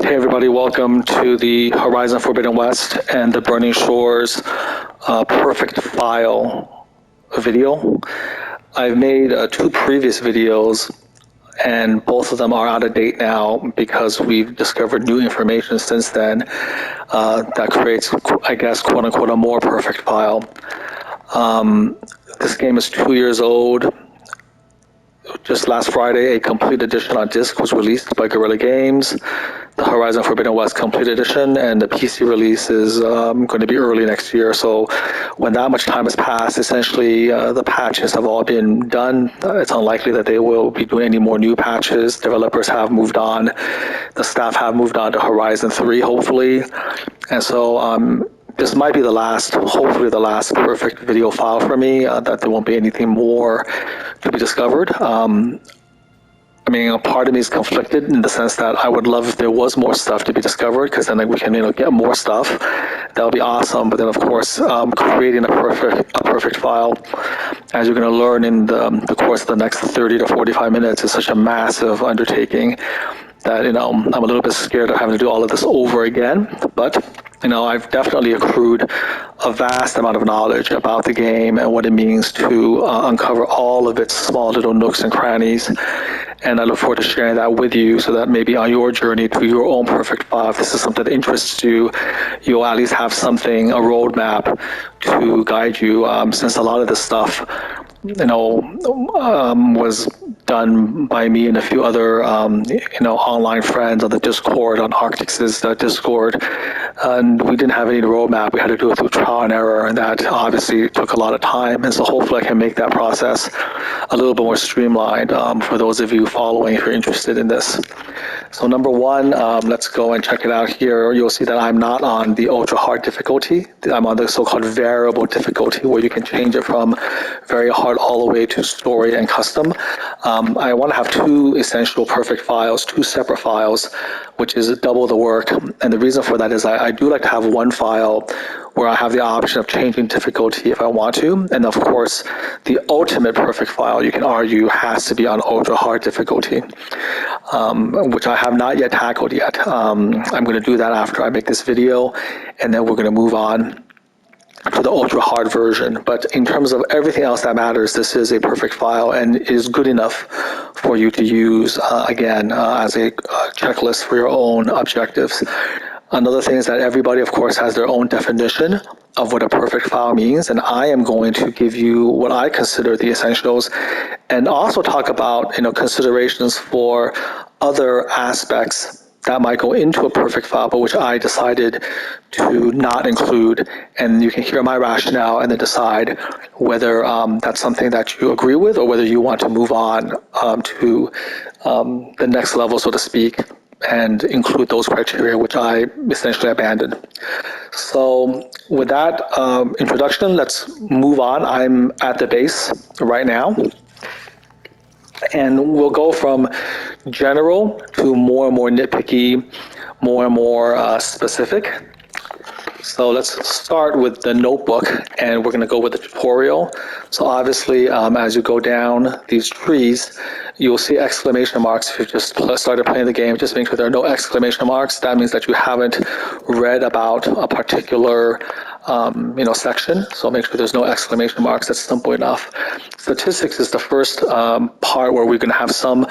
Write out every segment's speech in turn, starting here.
Hey everybody, welcome to the Horizon Forbidden West and the Burning Shores Perfect File video. I've made two previous videos and both of them are out of date now because we've discovered new information since then that creates, I guess, quote unquote, a more perfect file. This game is 2 years old. Just last Friday, a complete edition on disc was released by Guerrilla Games, the Horizon Forbidden West complete edition, and the PC release is going to be early next year. So when that much time has passed, essentially the patches have all been done. It's unlikely that they will be doing any more new patches. Developers have moved on. The staff have moved on to Horizon 3, hopefully. And so this might be the last, hopefully the last perfect video file for me, that there won't be anything more to be discovered. I mean, a part of me is conflicted in the sense that I would love if there was more stuff to be discovered, because then we can, get more stuff. That would be awesome. But then, of course, creating a perfect file, as you're going to learn in the course of the next 30 to 45 minutes, is such a massive undertaking that, I'm a little bit scared of having to do all of this over again. But I've definitely accrued a vast amount of knowledge about the game and what it means to uncover all of its small little nooks and crannies. And I look forward to sharing that with you so that maybe on your journey to your own perfect file, if this is something that interests you, you'll at least have something, a roadmap to guide you, since a lot of this stuff, was done by me and a few other, online friends on the Discord, on Arctix's Discord, and we didn't have any roadmap. We had to do it through trial and error, and that obviously took a lot of time. And so hopefully I can make that process a little bit more streamlined for those of you following if you're interested in this. So number one, let's go and check it out here. You'll see that I'm not on the ultra hard difficulty. I'm on the so-called variable difficulty, where you can change it from very hard all the way to story and custom. I want to have two essential perfect files, two separate files, which is double the work. And the reason for that is I do like to have one file where I have the option of changing difficulty if I want to. And of course, the ultimate perfect file, you can argue, has to be on ultra hard difficulty, which I have not yet tackled yet. I'm going to do that after I make this video, and then we're going to move on to the ultra hard version. But in terms of everything else that matters, this is a perfect file and is good enough for you to use, again, as a checklist for your own objectives. Another thing is that everybody, of course, has their own definition of what a perfect file means, and I am going to give you what I consider the essentials, and also talk about, considerations for other aspects that might go into a perfect file, but which I decided to not include. And you can hear my rationale and then decide whether that's something that you agree with or whether you want to move on to the next level, so to speak, and include those criteria which I essentially abandoned. So with that introduction, let's move on. I'm at the base right now. And we'll go from general to more and more nitpicky, more and more specific. So let's start with the notebook, and we're going to go with the tutorial. So obviously, as you go down these trees, you'll see exclamation marks. If you just started playing the game, just make sure there are no exclamation marks. That means that you haven't read about a particular section. So make sure there's no exclamation marks. That's simple enough. Statistics is the first part where we're going to have some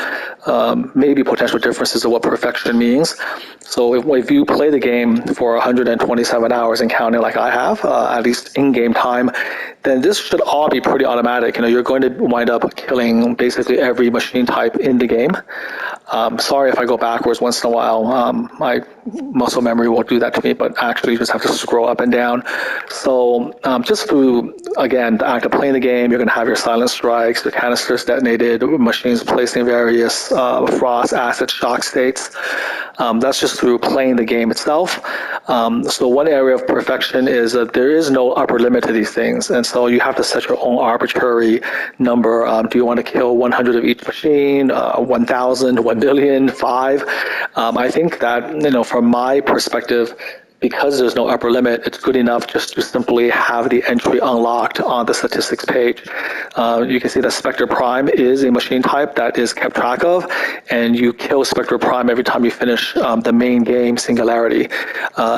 maybe potential differences of what perfection means. So if you play the game for 127 hours and counting like I have, at least in-game time, then this should all be pretty automatic. You're going to wind up killing basically every machine type in the game. Sorry if I go backwards once in a while. My muscle memory won't do that to me, but actually you just have to scroll up and down. So just through, again, the act of playing the game, you're going to have your silent strikes, your canisters detonated, machines placing various frost, acid, shock states. That's just through playing the game itself. So one area of perfection is that there is no upper limit to these things. And so you have to set your own arbitrary number. Do you want to kill 100 of each machine, 1,000, 1 billion, 5? I think that, from my perspective, because there's no upper limit, it's good enough just to simply have the entry unlocked on the statistics page. You can see that Spectre Prime is a machine type that is kept track of, and you kill Spectre Prime every time you finish the main game Singularity.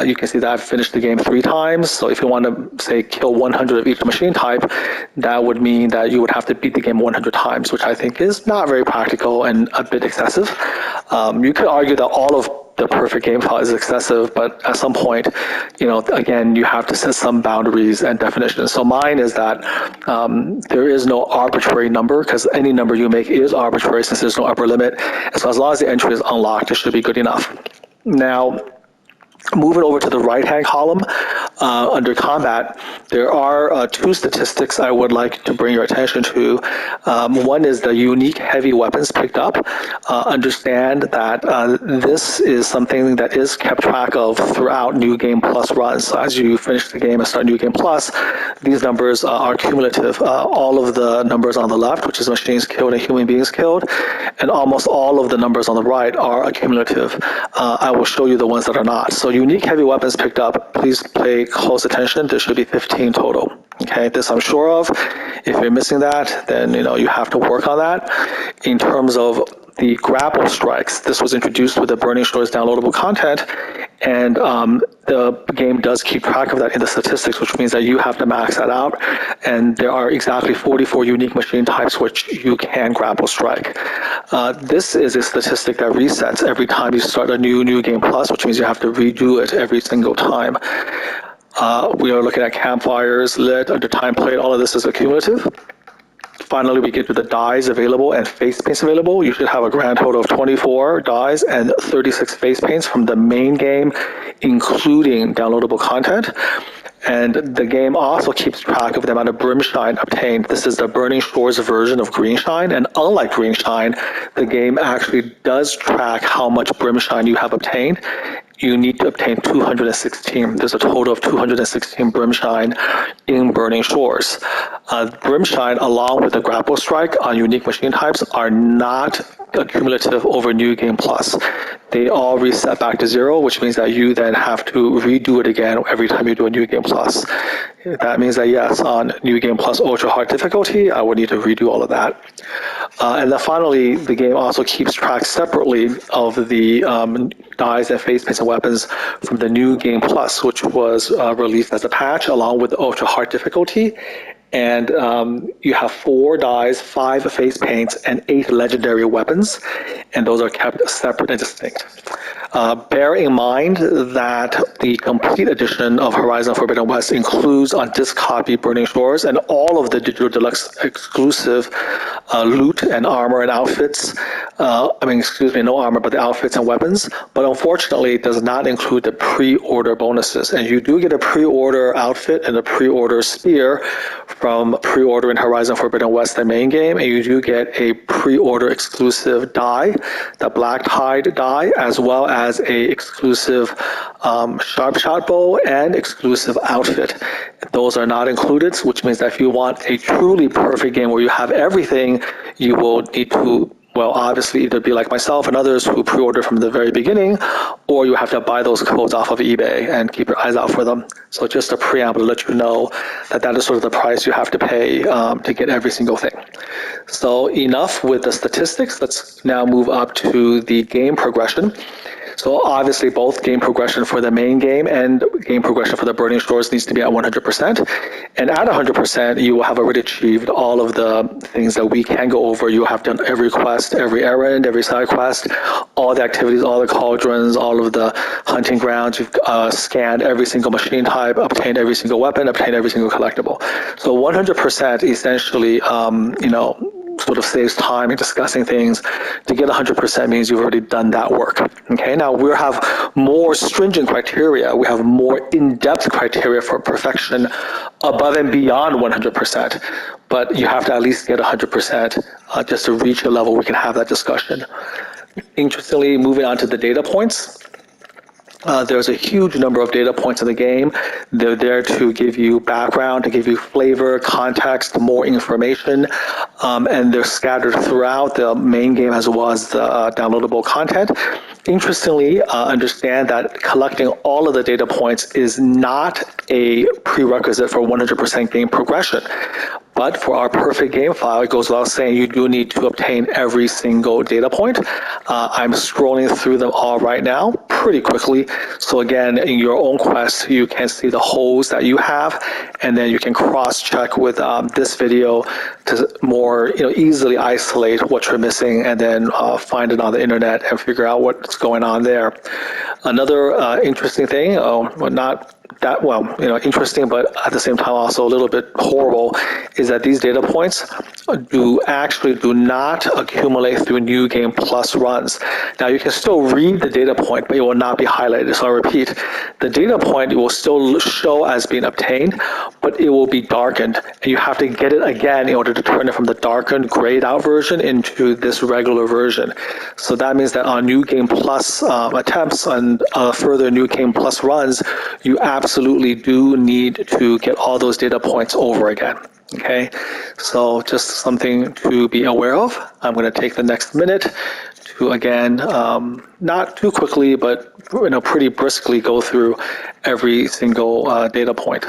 You can see that I've finished the game 3 times, so if you want to, say, kill 100 of each machine type, that would mean that you would have to beat the game 100 times, which I think is not very practical and a bit excessive. You could argue that all of the perfect game file is excessive, but at some point, again, you have to set some boundaries and definitions. So mine is that there is no arbitrary number, because any number you make is arbitrary since there's no upper limit. And so as long as the entry is unlocked, it should be good enough. Now, moving over to the right-hand column, under combat, there are 2 statistics I would like to bring your attention to. One is the unique heavy weapons picked up. Understand that this is something that is kept track of throughout New Game Plus runs. So as you finish the game and start New Game Plus, these numbers are cumulative. All of the numbers on the left, which is machines killed and human beings killed, and almost all of the numbers on the right are accumulative. I will show you the ones that are not. So unique heavy weapons picked up, please pay close attention. There should be 15 total. Okay, this I'm sure of. If you're missing that, then you have to work on that. In terms of the grapple strikes, this was introduced with the Burning Shores downloadable content, and the game does keep track of that in the statistics, which means that you have to max that out. And there are exactly 44 unique machine types which you can grapple strike. This is a statistic that resets every time you start a new Game Plus, which means you have to redo it every single time. We are looking at campfires, lit, under time played, all of this is accumulative. Finally, we get to the dies available and face paints available. You should have a grand total of 24 dies and 36 face paints from the main game, including downloadable content. And the game also keeps track of the amount of Brimshine obtained. This is the Burning Shores version of Greenshine, and unlike Greenshine, the game actually does track how much Brimshine you have obtained. You need to obtain 216. There's a total of 216 Brimshine in Burning Shores. Brimshine, along with the grapple strike on unique machine types, are not cumulative over New Game Plus. They all reset back to 0, which means that you then have to redo it again every time you do a New Game Plus. That means that, yes, on New Game Plus Ultra Hard difficulty, I would need to redo all of that. And then finally, the game also keeps track separately of the dies and face paints and weapons from the New Game Plus, which was released as a patch along with the Ultra Hard difficulty. And you have 4 dies, 5 face paints, and 8 legendary weapons, and those are kept separate and distinct. Bear in mind that the complete edition of Horizon Forbidden West includes on disc copy Burning Shores and all of the Digital Deluxe exclusive loot and armor and outfits. No armor, but the outfits and weapons. But unfortunately, it does not include the pre-order bonuses. And you do get a pre-order outfit and a pre-order spear from pre-ordering Horizon Forbidden West, the main game, and you do get a pre-order exclusive die, the Black Tide die, as well as a exclusive Sharp Shot bow and exclusive outfit. Those are not included, which means that if you want a truly perfect game where you have everything, you will need to, well, obviously either be like myself and others who pre-order from the very beginning, or you have to buy those codes off of eBay and keep your eyes out for them. So just a preamble to let you know that that is sort of the price you have to pay to get every single thing. So enough with the statistics. Let's now move up to the game progression. So obviously both game progression for the main game and game progression for the Burning Shores needs to be at 100%. And at 100%, you will have already achieved all of the things that we can go over. You have done every quest, every errand, every side quest, all the activities, all the cauldrons, all of the hunting grounds. You've scanned every single machine type, obtained every single weapon, obtained every single collectible. So 100% essentially, sort of saves time in discussing things. To get 100% means you've already done that work. Okay, now we have more stringent criteria. We have more in-depth criteria for perfection above and beyond 100%. But you have to at least get 100% just to reach a level we can have that discussion. Interestingly, moving on to the data points. There's a huge number of data points in the game. They're there to give you background, to give you flavor, context, more information, and they're scattered throughout the main game as well as the downloadable content. Interestingly, understand that collecting all of the data points is not a prerequisite for 100% game progression. But for our perfect game file, it goes without saying you do need to obtain every single data point. I'm scrolling through them all right now pretty quickly. So again, in your own quest, you can see the holes that you have, and then you can cross-check with this video to more easily isolate what you're missing, and then find it on the internet and figure out what's going on there. Another interesting thing, not that interesting, but at the same time also a little bit horrible, is that these data points do not accumulate through New Game Plus runs. Now you can still read the data point, but it will not be highlighted. So I repeat, the data point will still show as being obtained, but it will be darkened, and you have to get it again in order to turn it from the darkened, grayed out version into this regular version. So that means that on New Game Plus attempts and further New Game Plus runs, you absolutely do need to get all those data points over again. Okay, so just something to be aware of. I'm going to take the next minute to, again, not too quickly, but pretty briskly go through every single data point.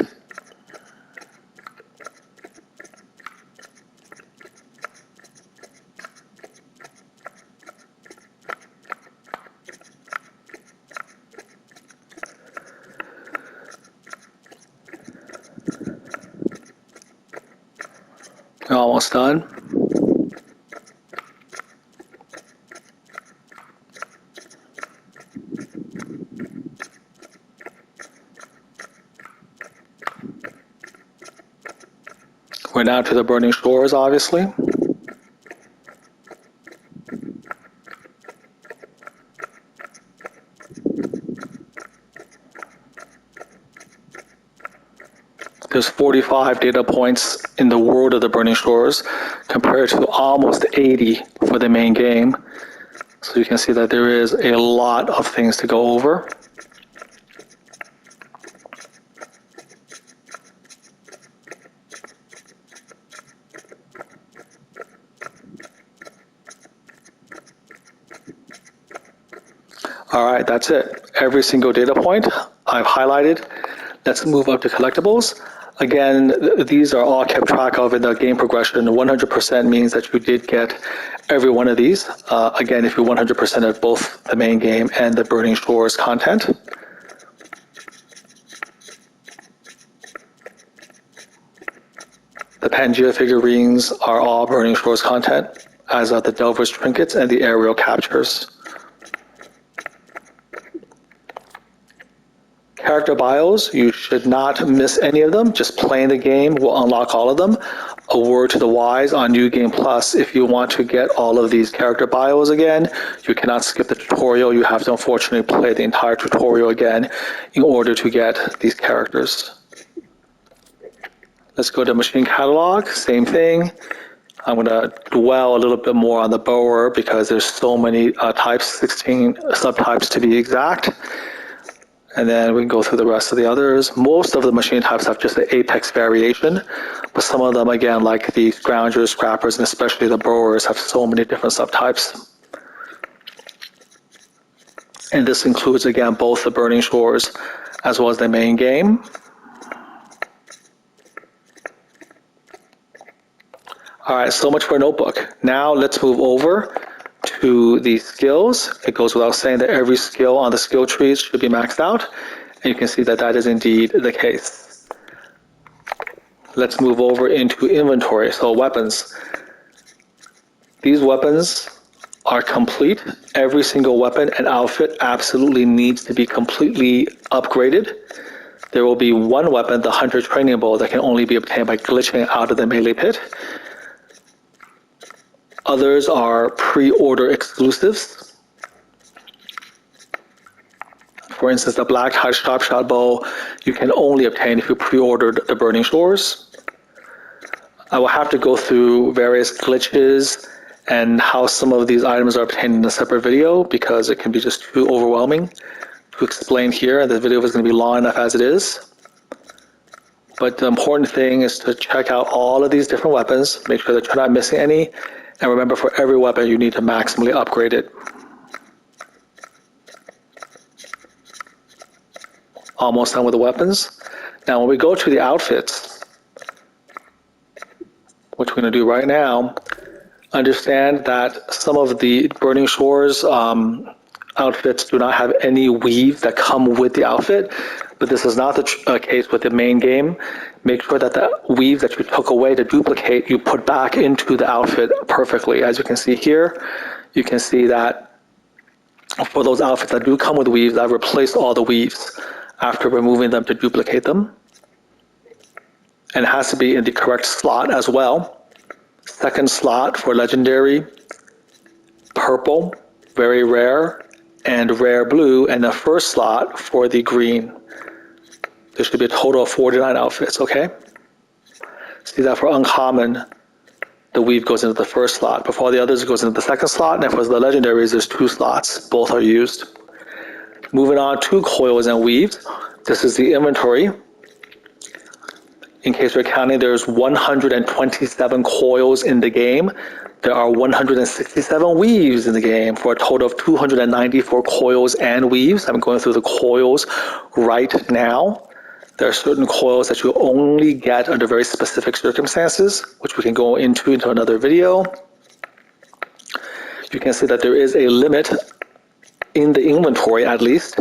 Almost done. We're now to the Burning Shores, obviously. There's 45 data points in the world of the Burning Shores compared to almost 80 for the main game. So you can see that there is a lot of things to go over. All right, that's it. Every single data point I've highlighted. Let's move up to collectibles. Again, these are all kept track of in the game progression. 100% means that you did get every one of these. Again, if you 100% of both the main game and the Burning Shores content. The Pangea figurines are all Burning Shores content, as are the Delver's trinkets and the aerial captures. Character bios, you should not miss any of them. Just playing the game will unlock all of them. A word to the wise on New Game Plus, if you want to get all of these character bios again, you cannot skip the tutorial. You have to unfortunately play the entire tutorial again in order to get these characters. Let's go to Machine Catalog, same thing. I'm going to dwell a little bit more on the Bower because there's so many types, 16 subtypes to be exact. And then we can go through the rest of the others. Most of the machine types have just an apex variation, but some of them, again, like the scroungers, scrappers, and especially the Borers, have so many different subtypes. And this includes, again, both the Burning Shores as well as the main game. All right, so much for Notebook. Now let's move over to the skills. It goes without saying that every skill on the skill trees should be maxed out, and you can see that that is indeed the case. Let's move over into inventory, so weapons. These weapons are complete. Every single weapon and outfit absolutely needs to be completely upgraded. There will be one weapon, the Hunter Training Bow, that can only be obtained by glitching out of the melee pit. Others are pre-order exclusives. For instance, the Black Hide Sharp Shot Bow you can only obtain if you pre-ordered the Burning Shores. I will have to go through various glitches and how some of these items are obtained in a separate video because it can be just too overwhelming to explain here. The video is going to be long enough as it is. But the important thing is to check out all of these different weapons, make sure that you're not missing any, and remember, for every weapon, you need to maximally upgrade it. Almost done with the weapons. Now, when we go to the outfits, which we're going to do right now, understand that some of the Burning Shores outfits do not have any weave that come with the outfit, but this is not the case with the main game. Make sure that the weave that you took away to duplicate, you put back into the outfit perfectly. As you can see here, you can see that for those outfits that do come with weaves, I've replaced all the weaves after removing them to duplicate them. And it has to be in the correct slot as well. Second slot for legendary, purple, very rare, and rare blue, and the first slot for the green. There should be a total of 49 outfits, okay? See that for uncommon, the weave goes into the first slot. Before the others, it goes into the second slot, and for the legendaries, there's 2 slots. Both are used. Moving on to coils and weaves. This is the inventory. In case you're counting, there's 127 coils in the game. There are 167 weaves in the game for a total of 294 coils and weaves. I'm going through the coils right now. There are certain coils that you only get under very specific circumstances, which we can go into another video. You can see that there is a limit in the inventory at least,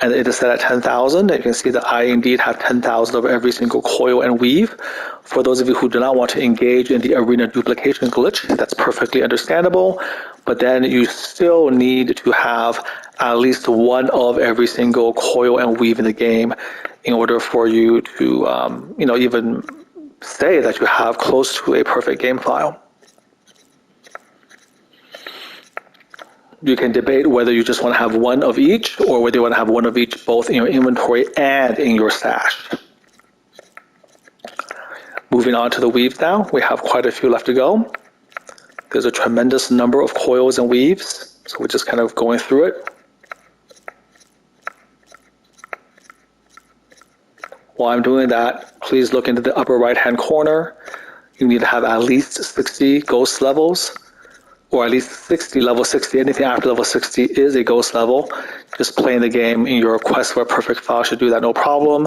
and it is set at 10,000. You can see that I indeed have 10,000 of every single coil and weave. For those of you who do not want to engage in the arena duplication glitch, that's perfectly understandable, but then you still need to have at least one of every single coil and weave in the game in order for you to even say that you have close to a perfect game file. You can debate whether you just want to have one of each or whether you want to have one of each both in your inventory and in your stash. Moving on to the weaves now. We have quite a few left to go. There's a tremendous number of coils and weaves, so we're just kind of going through it. While I'm doing that, please look into the upper right-hand corner. You need to have at least 60 ghost levels, or at least 60, level 60. Anything after level 60 is a ghost level. Just playing the game in your quest for a perfect file should do that no problem.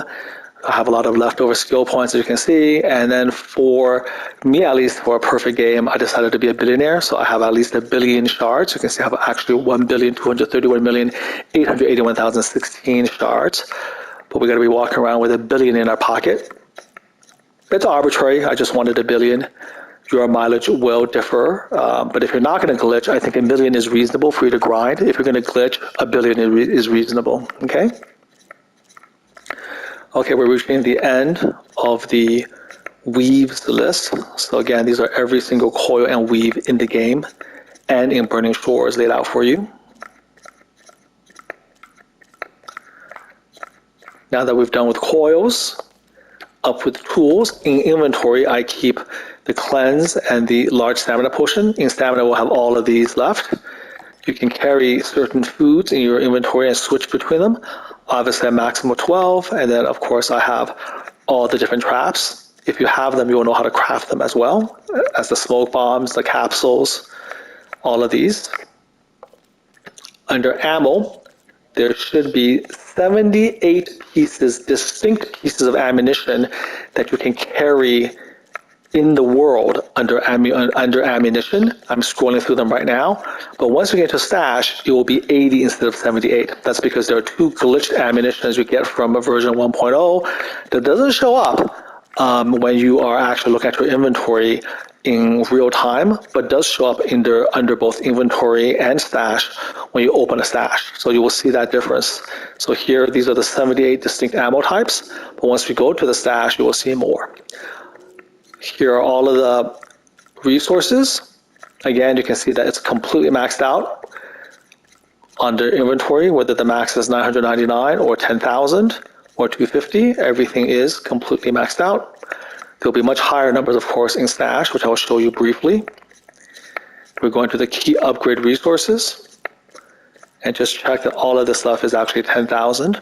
I have a lot of leftover skill points, as you can see. And then for me, at least for a perfect game, I decided to be a billionaire. So I have at least 1 billion shards. You can see I have actually 1,231,881,016 shards. But we're going to be walking around with 1 billion in our pocket. It's arbitrary. I just wanted 1 billion. Your mileage will differ, but if you're not going to glitch, I think 1 million is reasonable for you to grind. If you're going to glitch, 1 billion is reasonable, okay? Okay, we're reaching the end of the weaves list. So again, these are every single coil and weave in the game and in Burning Shores laid out for you. Now that we've done with coils, up with tools. In inventory, I keep the cleanse and the large stamina potion. In stamina, we'll have all of these left. You can carry certain foods in your inventory and switch between them. Obviously, a maximum of 12, and then of course I have all the different traps. If you have them, you will know how to craft them as well, as the smoke bombs, the capsules, all of these. Under ammo, there should be 78 pieces, distinct pieces of ammunition that you can carry in the world under ammunition. I'm scrolling through them right now. But once you get to stash, it will be 80 instead of 78. That's because there are 2 glitched ammunitions you get from a version 1.0 that doesn't show up when you are actually looking at your inventory in real time, but does show up under both inventory and stash when you open a stash. So you will see that difference. So here, these are the 78 distinct ammo types, but once we go to the stash, you will see more. Here are all of the resources. Again, you can see that it's completely maxed out under inventory, whether the max is 999 or 10,000 or 250, everything is completely maxed out. There'll be much higher numbers, of course, in stash, which I will show you briefly. We're going to the key upgrade resources. and just check that all of this stuff is actually 10,000.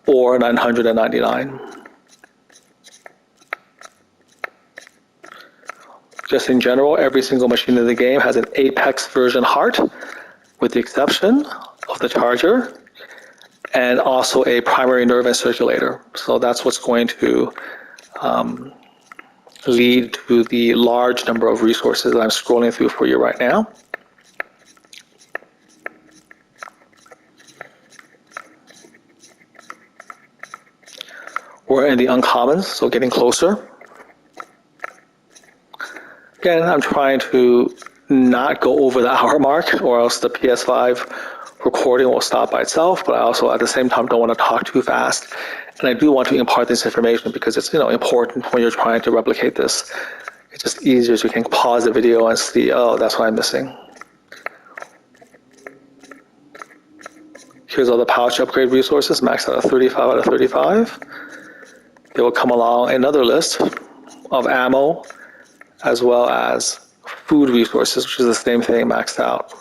Or 999. Just in general, every single machine in the game has an Apex version heart, with the exception of the charger, and also a primary nerve and circulator. So that's what's going to lead to the large number of resources that I'm scrolling through for you right now. We're in the uncommons, so getting closer. Again, I'm trying to not go over the hour mark, or else the PS5 recording will stop by itself, but I also at the same time don't want to talk too fast. And I do want to impart this information because it's important when you're trying to replicate this. It's just easier so you can pause the video and see, oh, that's what I'm missing. Here's all the pouch upgrade resources, maxed out at 35 out of 35. They will come along another list of ammo, as well as food resources, which is the same thing, maxed out.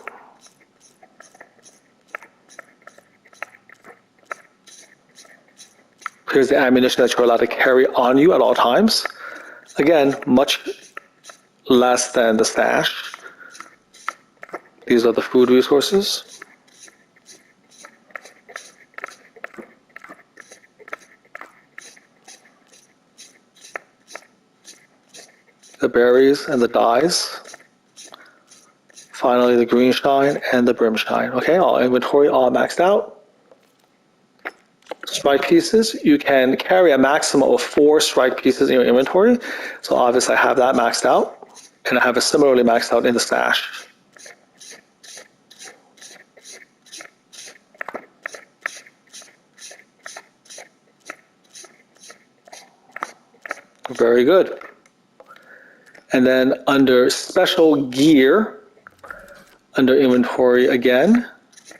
Here's the ammunition that you're allowed to carry on you at all times. Again, much less than the stash. These are the food resources. The berries and the dyes. Finally, the green shine and the brim shine. Okay, all inventory, all maxed out. Strike pieces, you can carry a maximum of 4 strike pieces in your inventory. So obviously I have that maxed out, and I have it similarly maxed out in the stash. Very good. And then under special gear, under inventory again,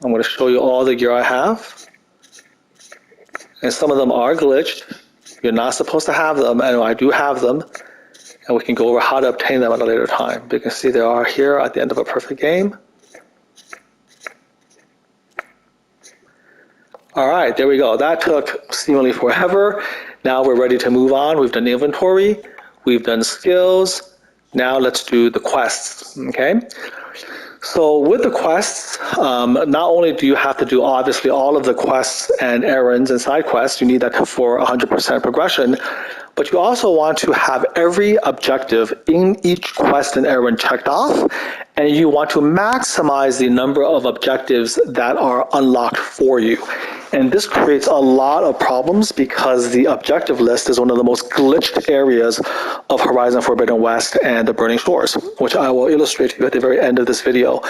I'm going to show you all the gear I have. And some of them are glitched. You're not supposed to have them, and I do have them. And we can go over how to obtain them at a later time. But you can see they are here at the end of a perfect game. All right, there we go. That took seemingly forever. Now we're ready to move on. We've done inventory. We've done skills. Now let's do the quests, okay? So with the quests, not only do you have to do obviously all of the quests and errands and side quests, you need that for 100% progression, but you also want to have every objective in each quest and errand checked off, and you want to maximize the number of objectives that are unlocked for you. And this creates a lot of problems because the objective list is one of the most glitched areas of Horizon Forbidden West and the Burning Shores, which I will illustrate to you at the very end of this video.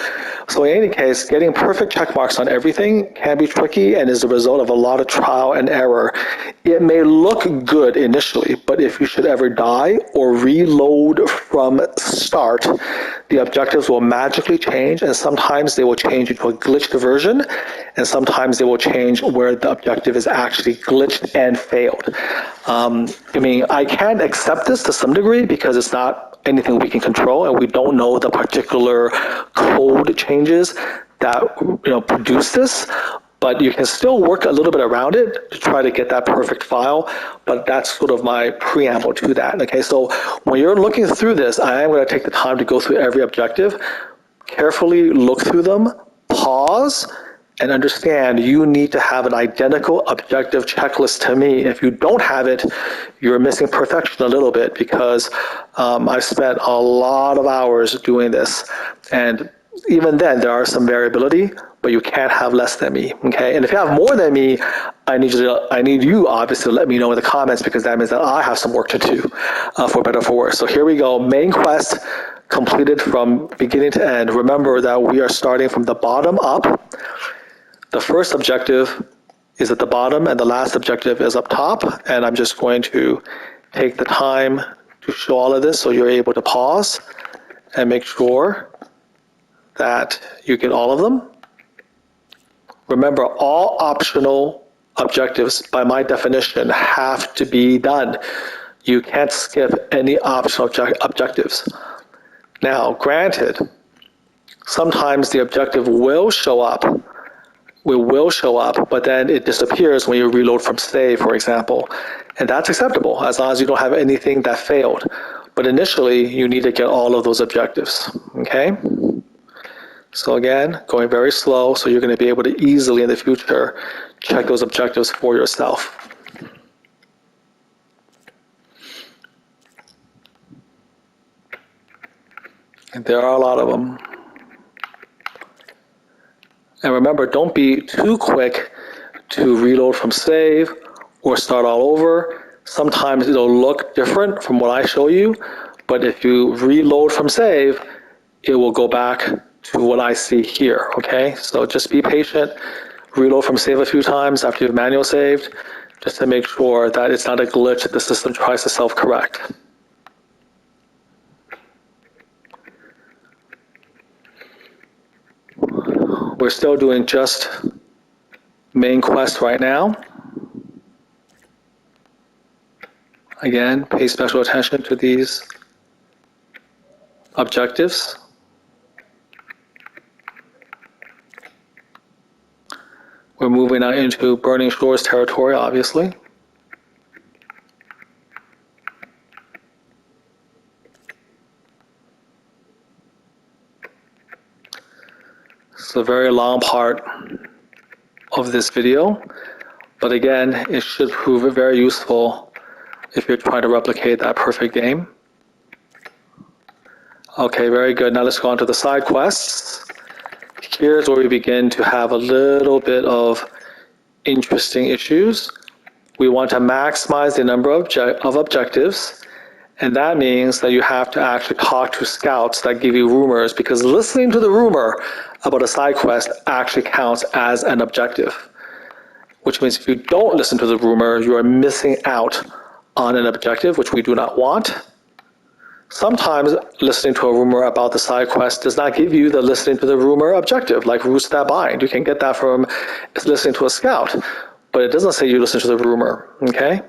So in any case, getting perfect check marks on everything can be tricky and is the result of a lot of trial and error. It may look good initially, but if you should ever die or reload from start, the objectives will magically change, and sometimes they will change into a glitched version, and sometimes they will change where the objective is actually glitched and failed. I mean, I can accept this to some degree because it's not anything we can control, and we don't know the particular code changes that produce this. But you can still work a little bit around it to try to get that perfect file, but that's sort of my preamble to that. Okay, so when you're looking through this, I am going to take the time to go through every objective, carefully look through them, pause, and understand you need to have an identical objective checklist to me. If you don't have it, you're missing perfection a little bit because I've spent a lot of hours doing this. And even then, there are some variability, but you can't have less than me, okay? And if you have more than me, I need you obviously to let me know in the comments because that means that I have some work to do for better or for worse. So here we go, main quest completed from beginning to end. Remember that we are starting from the bottom up. The first objective is at the bottom and the last objective is up top. And I'm just going to take the time to show all of this so you're able to pause and make sure that you get all of them. Remember, all optional objectives, by my definition, have to be done. You can't skip any optional objectives. Now, granted, sometimes the objective will show up. It will show up, but then it disappears when you reload from save, for example. And that's acceptable as long as you don't have anything that failed. But initially, you need to get all of those objectives, okay? So again, going very slow, so you're going to be able to easily in the future check those objectives for yourself. And there are a lot of them. And remember, don't be too quick to reload from save or start all over. Sometimes it'll look different from what I show you, but if you reload from save, it will go back to what I see here, okay? So just be patient, reload from save a few times after you've manual saved, just to make sure that it's not a glitch that the system tries to self-correct. We're still doing just main quest right now. Again, pay special attention to these objectives. We're moving out into Burning Shores territory, obviously. It's a very long part of this video, but again, it should prove very useful if you're trying to replicate that perfect game. Okay, very good. Now let's go on to the side quests. Here's where we begin to have a little bit of interesting issues. We want to maximize the number of objectives, and that means that you have to actually talk to scouts that give you rumors, because listening to the rumor about a side quest actually counts as an objective, which means if you don't listen to the rumor, you are missing out on an objective, which we do not want. Sometimes listening to a rumor about the side quest does not give you the listening to the rumor objective, like Roost That Bind. You can get that from listening to a scout, but it doesn't say you listen to the rumor, okay?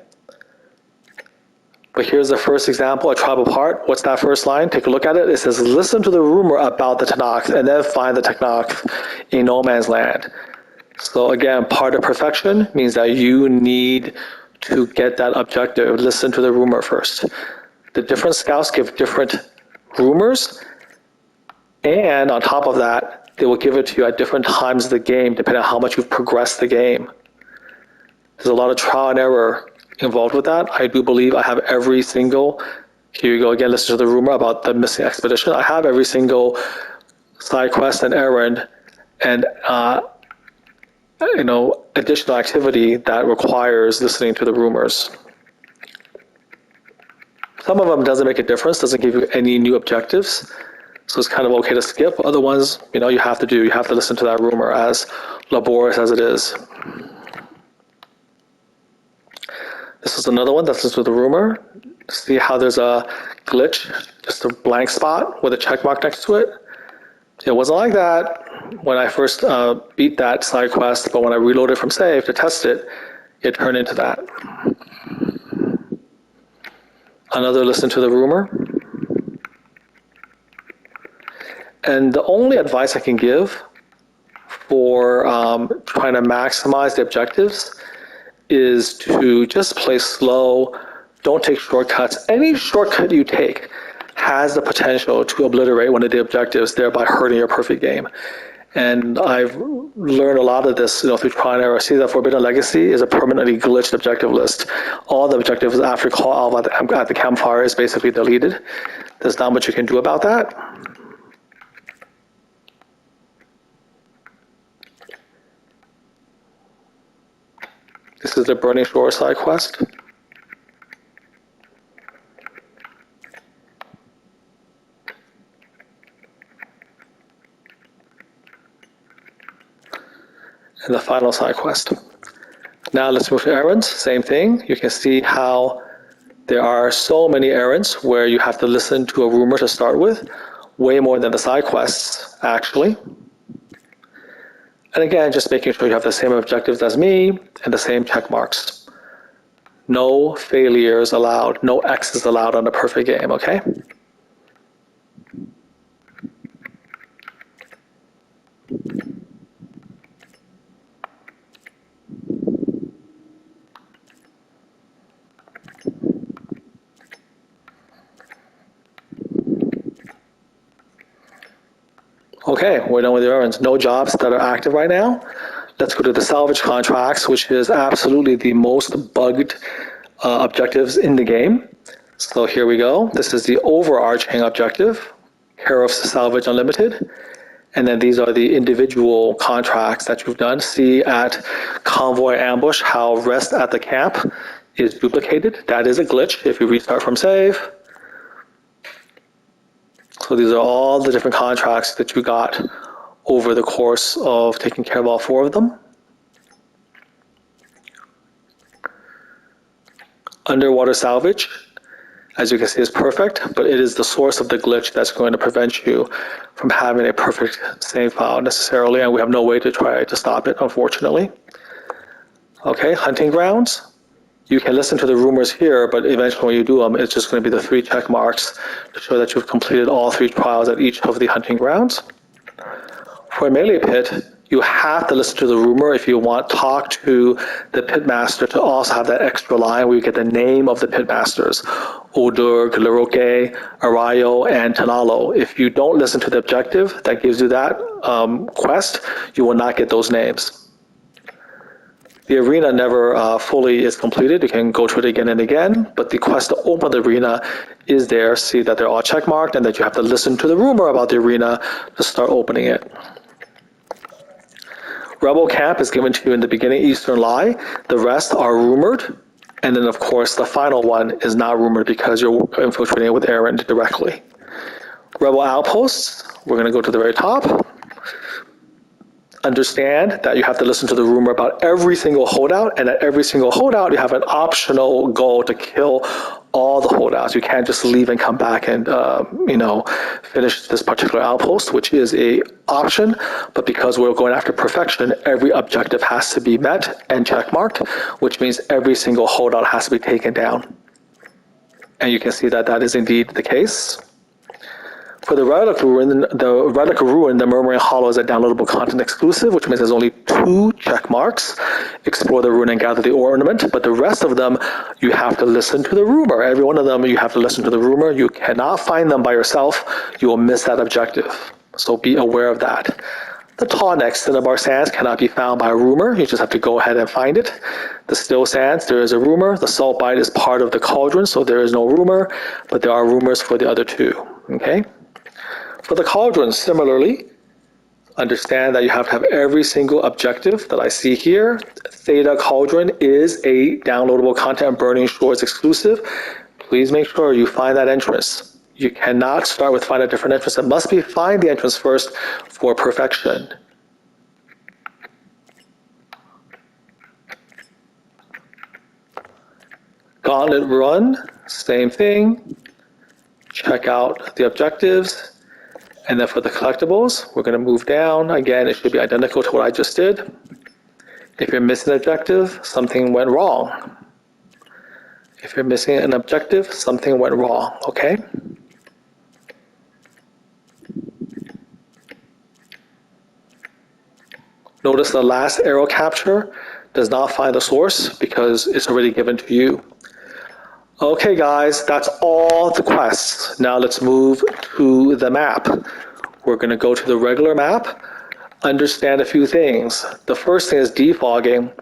But here's the first example, a tribal part. What's that first line? Take a look at it. It says, listen to the rumor about the Tenakth, and then find the Tenakth in no man's land. So again, part of perfection means that you need to get that objective. Listen to the rumor first. The different scouts give different rumors, and on top of that, they will give it to you at different times of the game, depending on how much you've progressed the game. There's a lot of trial and error involved with that. I do believe I have every single, here you go again, listen to the rumor about the missing expedition. I have every single side quest and errand and additional activity that requires listening to the rumors. Some of them doesn't make a difference, doesn't give you any new objectives, so it's kind of okay to skip. Other ones, you have to listen to that rumor, as laborious as it is. This is another one that listens to the rumor. See how there's a glitch, just a blank spot with a check mark next to it? It wasn't like that when I first beat that side quest, but when I reloaded from save to test it, it turned into that. Another listen to the rumor. And the only advice I can give for trying to maximize the objectives is to just play slow, don't take shortcuts. Any shortcut you take has the potential to obliterate one of the objectives, thereby hurting your perfect game. And I've learned a lot of this through trial and error. See that Forbidden Legacy is a permanently glitched objective list. All the objectives after call Alva at the campfire is basically deleted. There's not much you can do about that. This is the Burning Shore side quest. And the final side quest. Now let's move to errands, same thing. You can see how there are so many errands where you have to listen to a rumor to start with, way more than the side quests, actually. And again, just making sure you have the same objectives as me and the same check marks. No failures allowed, no X's allowed on the perfect game, okay? Okay, we're done with the errands. No jobs that are active right now. Let's go to the salvage contracts, which is absolutely the most bugged objectives in the game. So here we go. This is the overarching objective, Care of Salvage Unlimited. And then these are the individual contracts that you've done. See at Convoy Ambush how rest at the camp is duplicated. That is a glitch if you restart from save. So these are all the different contracts that you got over the course of taking care of all 4 of them. Underwater salvage, as you can see, is perfect, but it is the source of the glitch that's going to prevent you from having a perfect save file necessarily, and we have no way to try to stop it, unfortunately. Okay, hunting grounds. You can listen to the rumors here, but eventually when you do them, it's just going to be the 3 check marks to show that you've completed all 3 trials at each of the hunting grounds. For a melee pit, you have to listen to the rumor if you want. Talk to the pitmaster to also have that extra line where you get the name of the pitmasters, Odurg, Leroke, Arayo, and Tanalo. If you don't listen to the objective that gives you that quest, you will not get those names. The arena never fully is completed. You can go through it again and again, but the quest to open the arena is there. See that they're all checkmarked and that you have to listen to the rumor about the arena to start opening it. Rebel Camp is given to you in the beginning, Eastern Lie. The rest are rumored. And then, of course, the final one is not rumored because you're infiltrating with Aaron directly. Rebel Outposts, we're going to go to the very top. Understand that you have to listen to the rumor about every single holdout, and at every single holdout, you have an optional goal to kill all the holdouts. You can't just leave and come back and, finish this particular outpost, which is a option, but because we're going after perfection, every objective has to be met and checkmarked, which means every single holdout has to be taken down. And you can see that that is indeed the case. For the Relic Ruin, the Murmuring Hollow is a downloadable content exclusive, which means there's only 2 check marks. Explore the ruin and gather the ornament, but the rest of them, you have to listen to the rumor. Every one of them, you have to listen to the rumor. You cannot find them by yourself. You will miss that objective. So be aware of that. The Tawneck Cinnabar Sands cannot be found by rumor. You just have to go ahead and find it. The Still Sands, there is a rumor. The Salt Bite is part of the Cauldron, so there is no rumor, but there are rumors for the other 2, okay? For the Cauldron, similarly, understand that you have to have every single objective that I see here. Theta Cauldron is a downloadable content Burning Shores exclusive. Please make sure you find that entrance. You cannot start with find a different entrance. It must be find the entrance first for perfection. Gauntlet Run, same thing. Check out the objectives. And then for the collectibles, we're going to move down. Again, it should be identical to what I just did. If you're missing an objective, something went wrong. If you're missing an objective, something went wrong, okay? Notice the last arrow capture does not find the source because it's already given to you. Okay guys, that's all the quests. Now let's move to the map. We're going to go to the regular map, understand a few things. The first thing is defogging.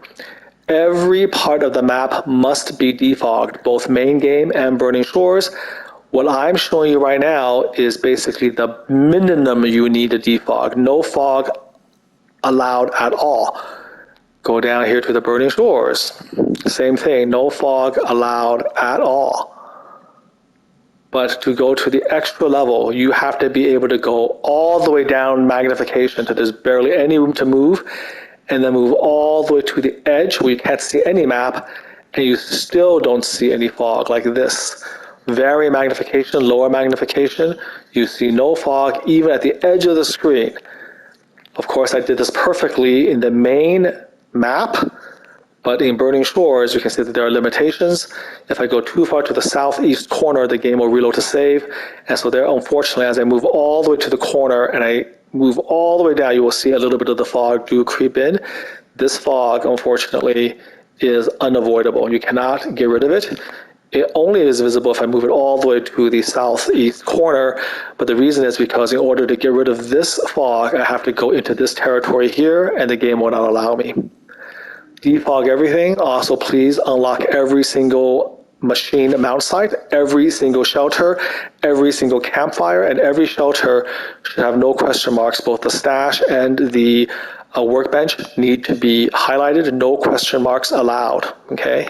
Every part of the map must be defogged, both main game and Burning Shores. What I'm showing you right now is basically the minimum you need to defog. No fog allowed at all. Go down here to the Burning Shores. Same thing, no fog allowed at all. But to go to the extra level, you have to be able to go all the way down magnification to there's barely any room to move, and then move all the way to the edge where you can't see any map, and you still don't see any fog like this. Vary magnification, lower magnification, you see no fog even at the edge of the screen. Of course, I did this perfectly in the main map, but in Burning Shores, you can see that there are limitations. If I go too far to the southeast corner, the game will reload to save. And so there, unfortunately, as I move all the way to the corner and I move all the way down, you will see a little bit of the fog do creep in. This fog, unfortunately, is unavoidable. You cannot get rid of it. It only is visible if I move it all the way to the southeast corner, but the reason is because in order to get rid of this fog, I have to go into this territory here, and the game will not allow me. Defog everything. Also, please unlock every single machine mount site, every single shelter, every single campfire, and every shelter should have no question marks. Both the stash and the workbench need to be highlighted, no question marks allowed, okay?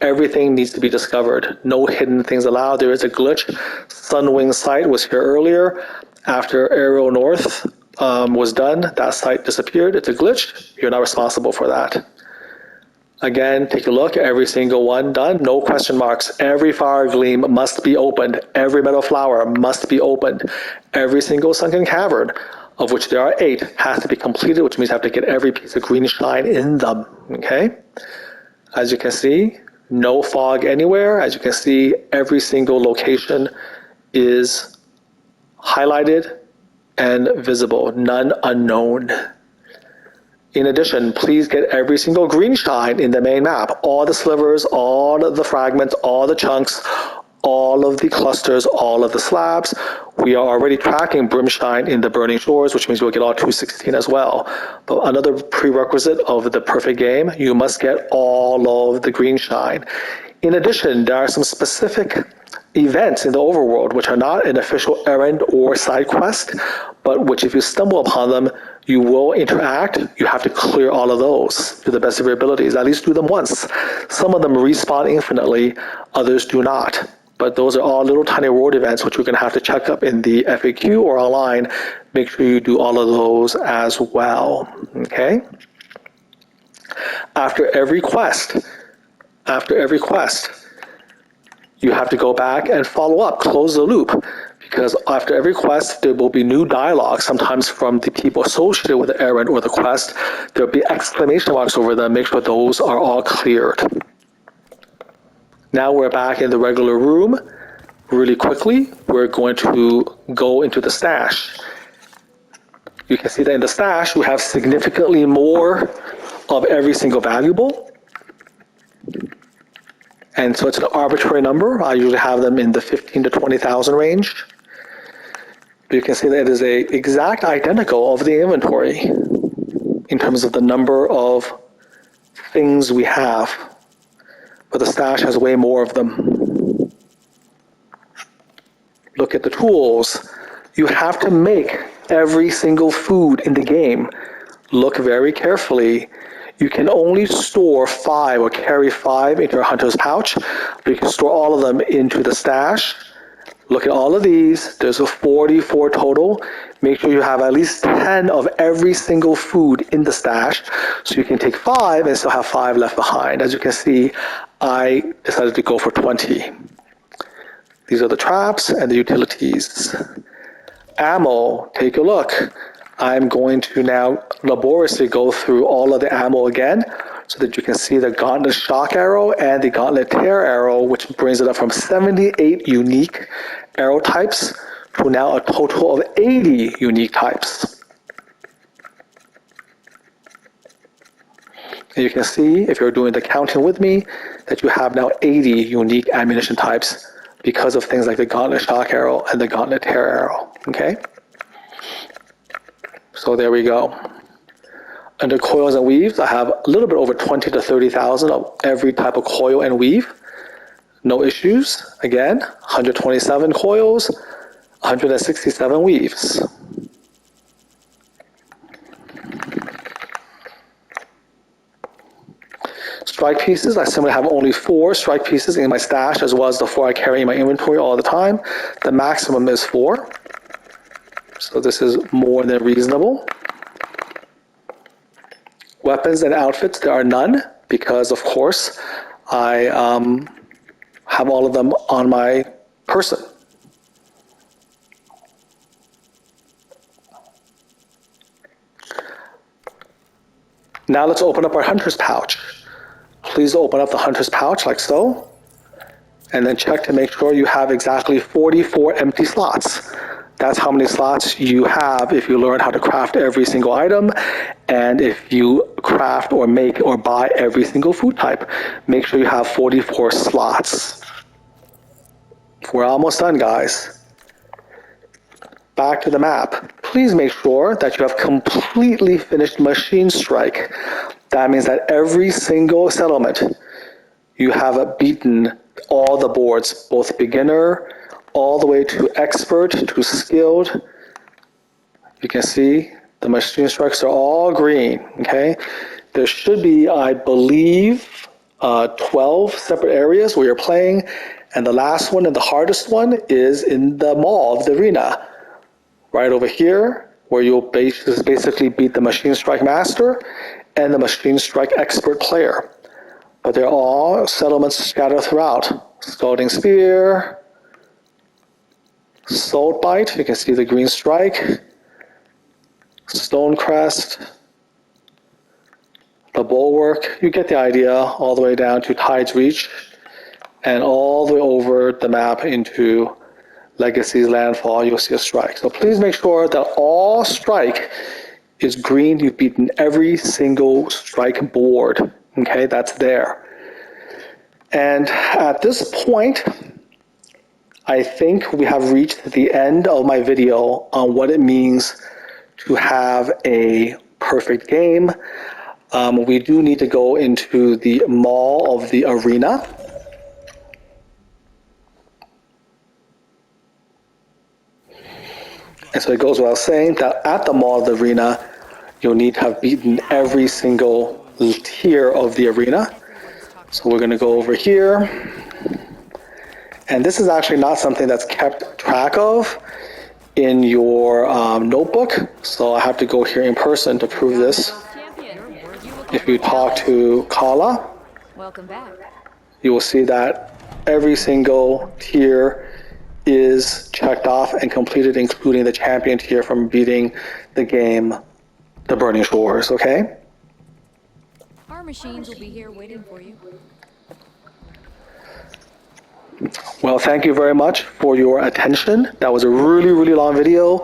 Everything needs to be discovered. No hidden things allowed. There is a glitch. Sunwing site was here earlier. After Arrow North was done, that site disappeared. It's a glitch. You're not responsible for that. Again, take a look. Every single one done. No question marks. Every fire gleam must be opened. Every meadow flower must be opened. Every single sunken cavern, of which there are 8, has to be completed, which means I have to get every piece of green shine in them. Okay? As you can see, no fog anywhere. As you can see, every single location is highlighted and visible, none unknown. In addition, please get every single green shine in the main map, all the slivers, all of the fragments, all the chunks, all of the clusters, all of the slabs. We are already tracking Brimshine in the Burning Shores, which means we'll get all 216 as well. But another prerequisite of the perfect game, you must get all of the green shine. In addition, there are some specific events in the overworld which are not an official errand or side quest, but which if you stumble upon them, you will interact. You have to clear all of those to the best of your abilities. At least do them once. Some of them respawn infinitely, others do not. But those are all little tiny world events which you're going to have to check up in the FAQ or online. Make sure you do all of those as well, okay? After every quest, you have to go back and follow up, close the loop, because after every quest, there will be new dialogue, sometimes from the people associated with the errand or the quest. There'll be exclamation marks over them. Make sure those are all cleared. Now we're back in the regular room. Really quickly, we're going to go into the stash. You can see that in the stash, we have significantly more of every single valuable. And so it's an arbitrary number. I usually have them in the 15 to 20,000 range. But you can see that it is a exact identical of the inventory in terms of the number of things we have. But the stash has way more of them. Look at the tools. You have to make every single food in the game. Look very carefully. You can only store 5 or carry 5 into your hunter's pouch, but you can store all of them into the stash. Look at all of these. There's a 44 total. Make sure you have at least 10 of every single food in the stash, so you can take 5 and still have 5 left behind. As you can see, I decided to go for 20. These are the traps and the utilities. Ammo, take a look. I'm going to now laboriously go through all of the ammo again so that you can see the Gauntlet Shock Arrow and the Gauntlet Tear Arrow, which brings it up from 78 unique arrow types to now a total of 80 unique types. And you can see, if you're doing the counting with me, that you have now 80 unique ammunition types because of things like the Gauntlet Shock Arrow and the Gauntlet Tear Arrow, okay? So there we go. Under coils and weaves, I have a little bit over 20 to 30,000 of every type of coil and weave. No issues. Again, 127 coils, 167 weaves. Strike pieces, I simply have only 4 strike pieces in my stash, as well as the 4 I carry in my inventory all the time. The maximum is 4. So this is more than reasonable. Weapons and outfits, there are none, because of course I have all of them on my person. Now let's open up our hunter's pouch. Please open up the hunter's pouch like so, and then check to make sure you have exactly 44 empty slots. That's how many slots you have if you learn how to craft every single item, and if you craft or make or buy every single food type. Make sure you have 44 slots. We're almost done, guys. Back to the map. Please make sure that you have completely finished Machine Strike. That means that every single settlement, you have beaten all the boards, both beginner, all the way to expert, to skilled. You can see the Machine Strikes are all green, okay? There should be, I believe, 12 separate areas where you're playing, and the last one and the hardest one is in the mall of the arena. Right over here, where you'll basically beat the Machine Strike Master and the Machine Strike Expert player. But they're all settlements scattered throughout. Scalding Spear, Salt Bite, you can see the green strike, Stone Crest, the Bulwark, you get the idea, all the way down to Tide's Reach, and all the way over the map into Legacy's Landfall, you'll see a strike. So please make sure that all strike is green. You've beaten every single strike board. Okay, that's there. And at this point, I think we have reached the end of my video on what it means to have a perfect game. We do need to go into the Mall of the Arena. And so it goes without saying that at the Mall of the Arena, you'll need to have beaten every single tier of the arena. So we're going to go over here. And this is actually not something that's kept track of in your notebook. So I have to go here in person to prove this. If you talk to Kala, welcome back. You will see that every single tier is checked off and completed, including the champion tier from beating the game, The Burning Shores, okay? Our machines will be here waiting for you. Well, thank you very much for your attention. That was a really, really long video.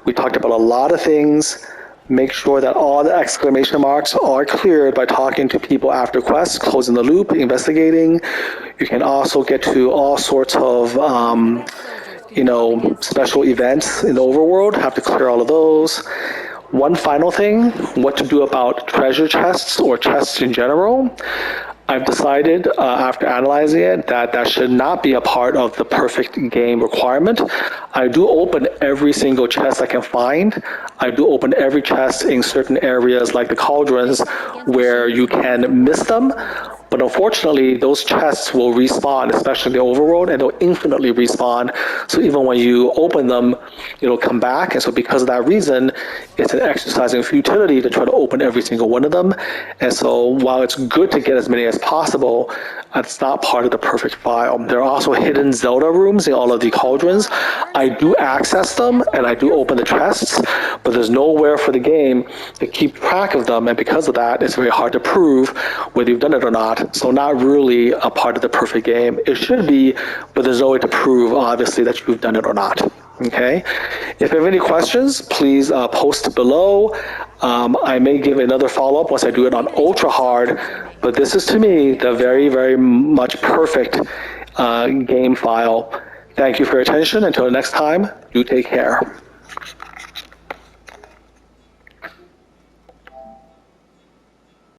We talked about a lot of things. Make sure that all the exclamation marks are cleared by talking to people after quests, closing the loop, investigating. You can also get to all sorts of, special events in the overworld. Have to clear all of those. One final thing, what to do about treasure chests or chests in general. I've decided after analyzing it that should not be a part of the perfect game requirement. I do open every single chest I can find. I do open every chest in certain areas like the cauldrons where you can miss them. But unfortunately, those chests will respawn, especially in the overworld, and they'll infinitely respawn. So even when you open them, it'll come back. And so because of that reason, it's an exercise in futility to try to open every single one of them. And so while it's good to get as many as possible, it's not part of the perfect file. There are also hidden Zelda rooms in all of the cauldrons. I do access them and I do open the chests, but there's nowhere for the game to keep track of them. And because of that, it's very hard to prove whether you've done it or not. So not really a part of the perfect game. It should be, but there's no way to prove, obviously, that you've done it or not. Okay? If you have any questions, please post below. I may give another follow-up once I do it on ultra hard, but this is to me the very, very much perfect game file. Thank you for your attention. Until next time, do take care.